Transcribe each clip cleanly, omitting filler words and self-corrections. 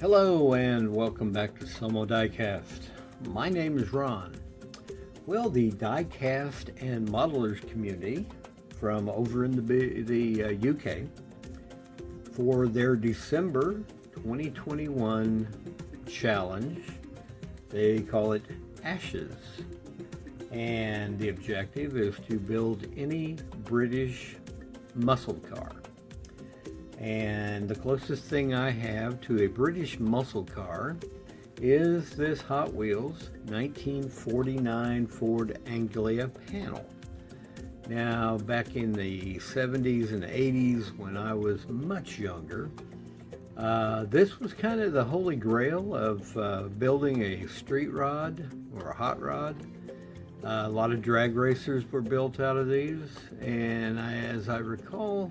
Hello and welcome back to Samo Diecast. My name is Ron. Well, the Diecast and Modellers Community from over in the UK for their December 2021 challenge, they call it Ashes. And the objective is to build any British muscle car. And the closest thing I have to a British muscle car is this Hot Wheels 1949 Ford Anglia Panel. Now, back in the 70s and 80s when I was much younger, this was kind of the holy grail of building a street rod or a hot rod. A lot of drag racers were built out of these, and as I recall,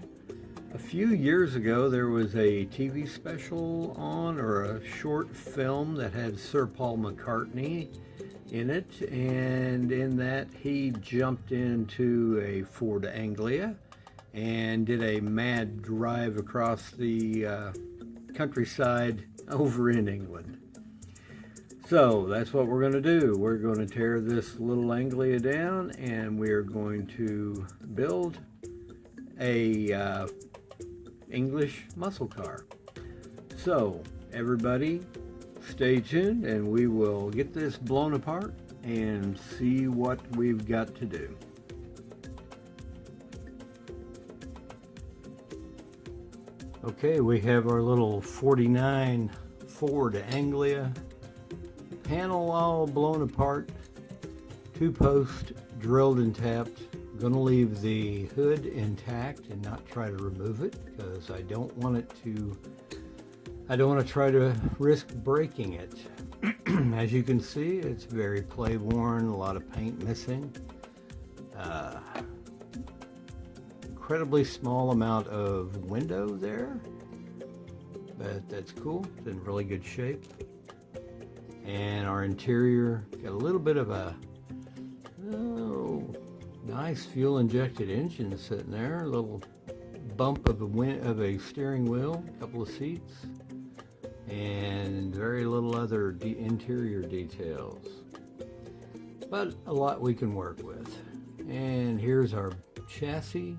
a few years ago, there was a TV special on, or a short film that had Sir Paul McCartney in it, and in that he jumped into a Ford Anglia and did a mad drive across the countryside over in England. So that's what we're going to do. We're going to tear this little Anglia down, and we are going to build a English muscle car. So everybody stay tuned and we will get this blown apart and see what we've got to do. Okay, we have our little 49 Ford Anglia panel all blown apart, 2 posts drilled and tapped. I'm going to leave the hood intact and not try to remove it because I don't want to try to risk breaking it. As you can see, it's very play worn, a lot of paint missing. Incredibly small amount of window there, but that's cool. It's in really good shape. And our interior got a little bit of a nice fuel injected engine sitting there, a little bump of a steering wheel, a couple of seats, and very little other interior details, but a lot we can work with. And here's our chassis.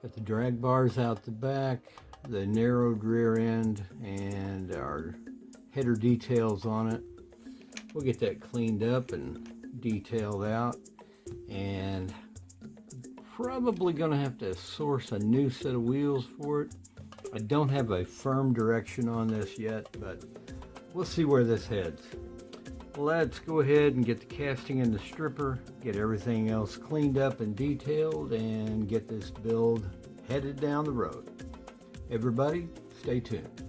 Got the drag bars out the back, the narrowed rear end, and our header details on it. We'll get that cleaned up and detailed out, and probably gonna have to source a new set of wheels for it. I don't have a firm direction on this yet, but we'll see where this heads. Let's go ahead and get the casting in the stripper, get everything else cleaned up and detailed, and get this build headed down the road. Everybody, stay tuned.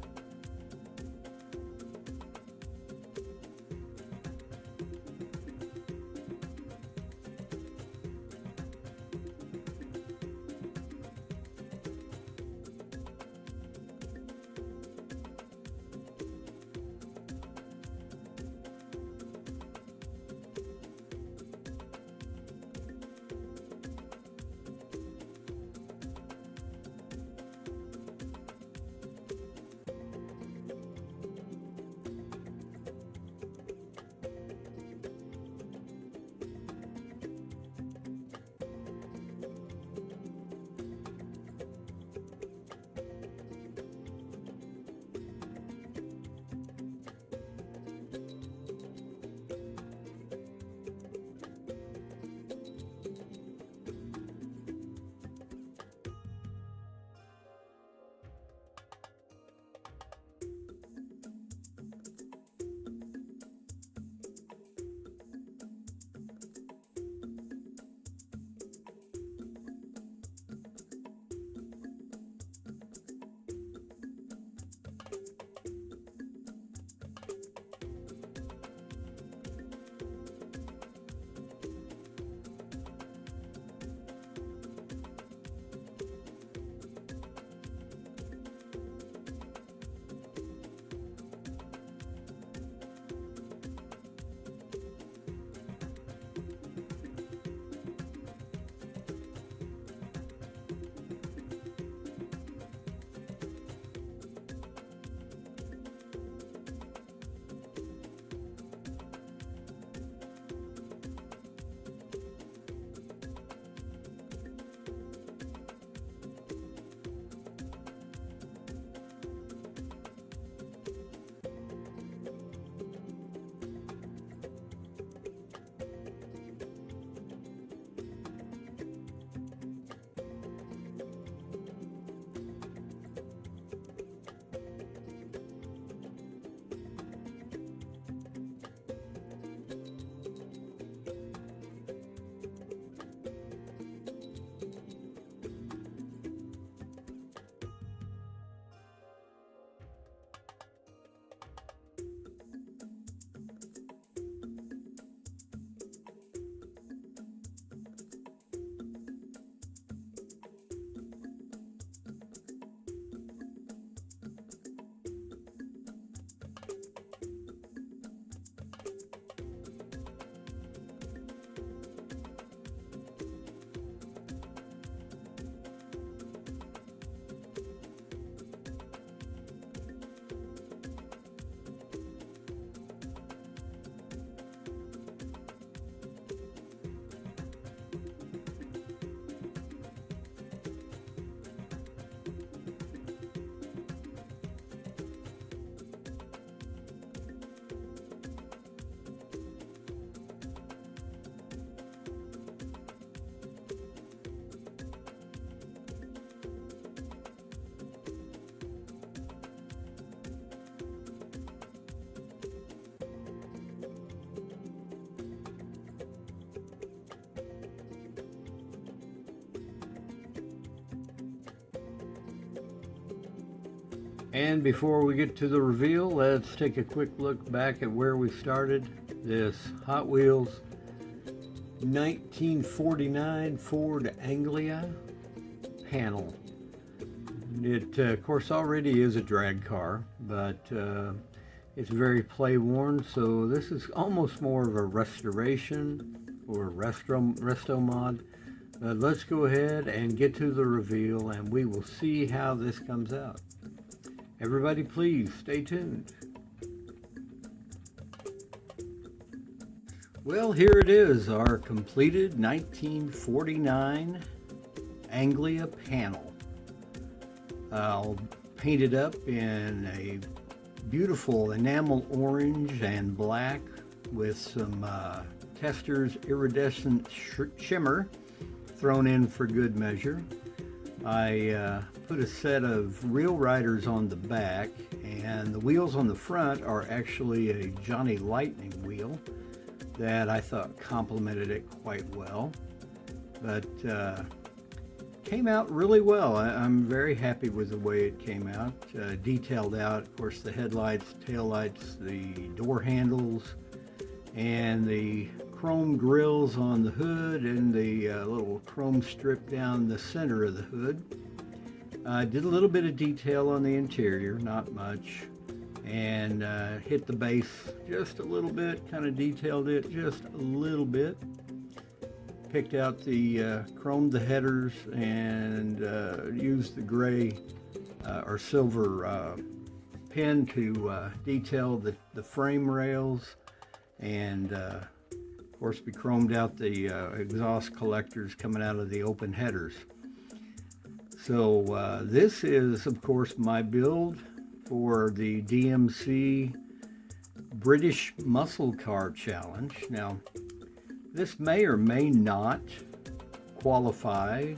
And before we get to the reveal, let's take a quick look back at where we started. This Hot Wheels 1949 Ford Anglia Panel. It, of course, already is a drag car, but it's very play worn, so this is almost more of a restoration or resto mod. Let's go ahead and get to the reveal, and we will see how this comes out. Everybody, please stay tuned. Well, here it is, our completed 1949 Anglia Panel. I'll paint it up in a beautiful enamel orange and black with some TESTORS iridescent shimmer thrown in for good measure. I put a set of Real Riders on the back, and the wheels on the front are actually a Johnny Lightning wheel that I thought complemented it quite well, but came out really well. I'm very happy with the way it came out. Detailed out, of course, the headlights, taillights, the door handles, and the chrome grills on the hood, and the little chrome strip down the center of the hood. I did a little bit of detail on the interior, not much, and hit the base just a little bit, kind of detailed it just a little bit. Picked out the chromed the headers and used the gray or silver pin to detail the frame rails, and of course we chromed out the exhaust collectors coming out of the open headers. So this is, of course, my build for the DMC British Muscle Car Challenge. Now, this may or may not qualify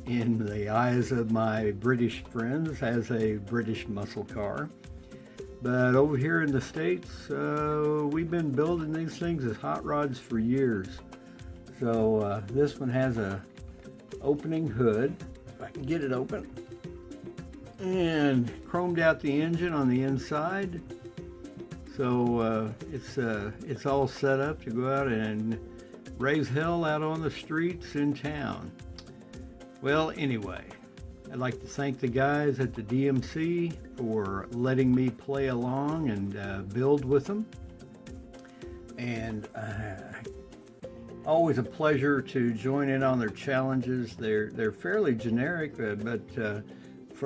in the eyes of my British friends as a British muscle car, but over here in the States, we've been building these things as hot rods for years. So this one has a opening hood, if I can get it open, and chromed out the engine on the inside. So it's all set up to go out and raise hell out on the streets in town. Well, anyway, I'd like to thank the guys at the DMC for letting me play along and build with them. And always a pleasure to join in on their challenges. They're fairly generic, but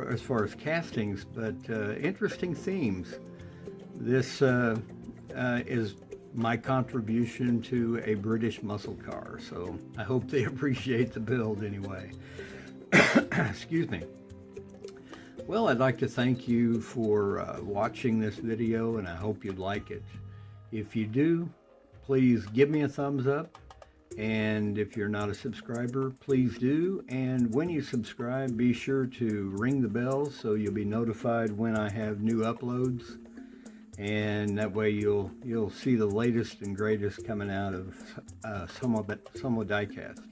as far as castings, but interesting themes. This is my contribution to a British muscle car, so I hope they appreciate the build anyway. Excuse me. Well, I'd like to thank you for watching this video, and I hope you like it. If you do, please give me a thumbs up, and if you're not a subscriber, please do. And when you subscribe, be sure to ring the bell so you'll be notified when I have new uploads. And that way you'll see the latest and greatest coming out of Somo Diecast.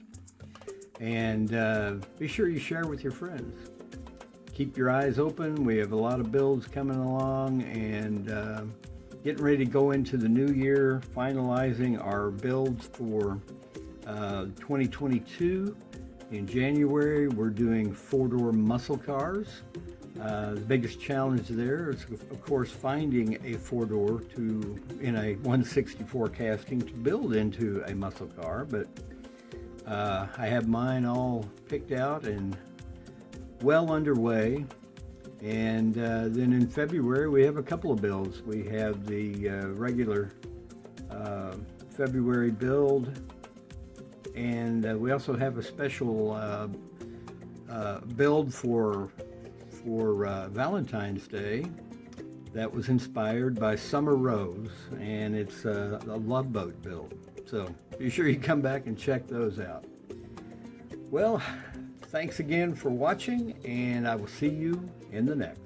And be sure you share with your friends. Keep your eyes open. We have a lot of builds coming along, and getting ready to go into the new year, finalizing our builds for 2022. In January, we're doing 4-door muscle cars. The biggest challenge there is, of course, finding a 4-door in a 1/64 casting to build into a muscle car. But I have mine all picked out and well underway. And then in February, we have a couple of builds. We have the regular February build, and we also have a special build for Valentine's Day that was inspired by Summer Rose, and it's a Love Boat build. So be sure you come back and check those out. Well, thanks again for watching, and I will see you in the next.